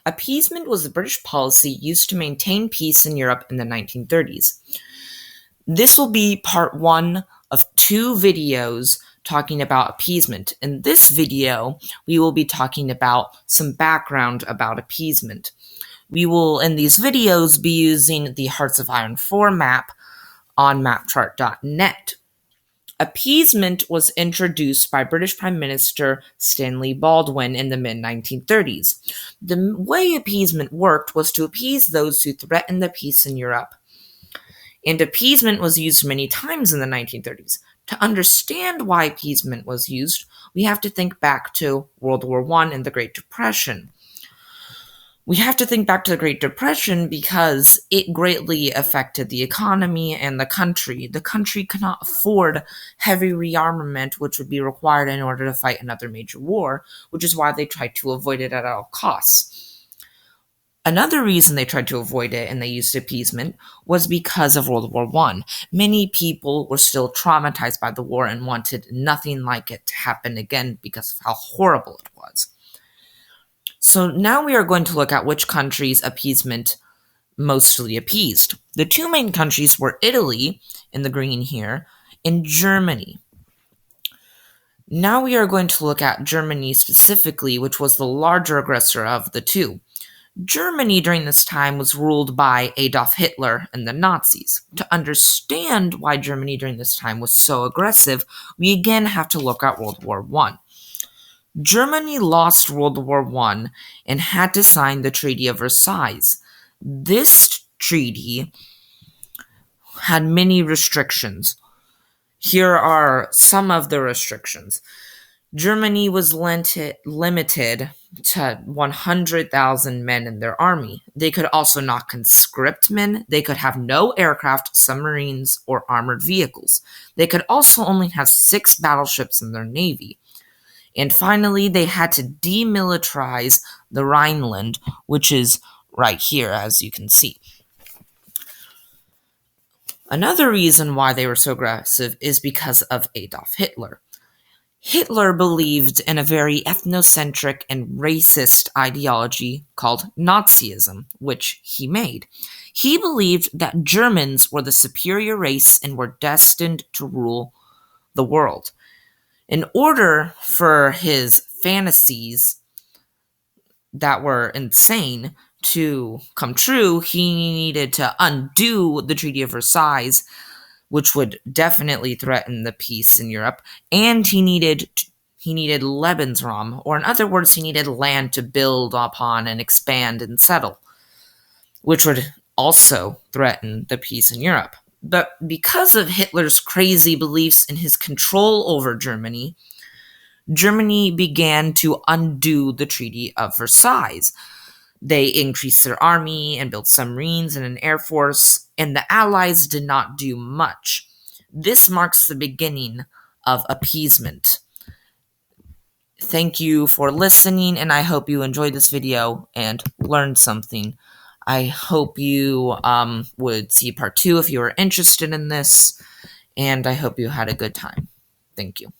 Appeasement was the British policy used to maintain peace in Europe in the 1930s. This will be part one of 2 videos talking about appeasement. In this video, we will be talking about some background about appeasement. We will, in these videos, be using the Hearts of Iron 4 map on MapChart.net. Appeasement was introduced by British Prime Minister Stanley Baldwin in the mid-1930s. The way appeasement worked was to appease those who threatened the peace in Europe. And appeasement was used many times in the 1930s. To understand why appeasement was used, we have to think back to World War I and the Great Depression. We have to think back to the Great Depression because it greatly affected the economy and the country. The country could not afford heavy rearmament, which would be required in order to fight another major war, which is why they tried to avoid it at all costs. Another reason they tried to avoid it and they used appeasement was because of World War I. Many people were still traumatized by the war and wanted nothing like it to happen again because of how horrible it was. So now we are going to look at which countries appeasement mostly appeased. The 2 main countries were Italy, in the green here, and Germany. Now we are going to look at Germany specifically, which was the larger aggressor of the 2. Germany during this time was ruled by Adolf Hitler and the Nazis. To understand why Germany during this time was so aggressive, we again have to look at World War I. Germany lost World War I and had to sign the Treaty of Versailles. This treaty had many restrictions. Here are some of the restrictions. Germany was limited to 100,000 men in their army. They could also not conscript men. They could have no aircraft, submarines, or armored vehicles. They could also only have 6 battleships in their navy. And finally, they had to demilitarize the Rhineland, which is right here, as you can see. Another reason why they were so aggressive is because of Adolf Hitler. Hitler believed in a very ethnocentric and racist ideology called Nazism, which he made. He believed that Germans were the superior race and were destined to rule the world. In order for his fantasies that were insane to come true, he needed to undo the Treaty of Versailles, which would definitely threaten the peace in Europe, and he needed Lebensraum, or in other words, he needed land to build upon and expand and settle, which would also threaten the peace in Europe. But because of Hitler's crazy beliefs and his control over Germany, Germany began to undo the Treaty of Versailles. They increased their army and built submarines and an air force, and the Allies did not do much. This marks the beginning of appeasement. Thank you for listening, and I hope you enjoyed this video and learned something. I hope you would see part 2 if you are interested in this, and I hope you had a good time. Thank you.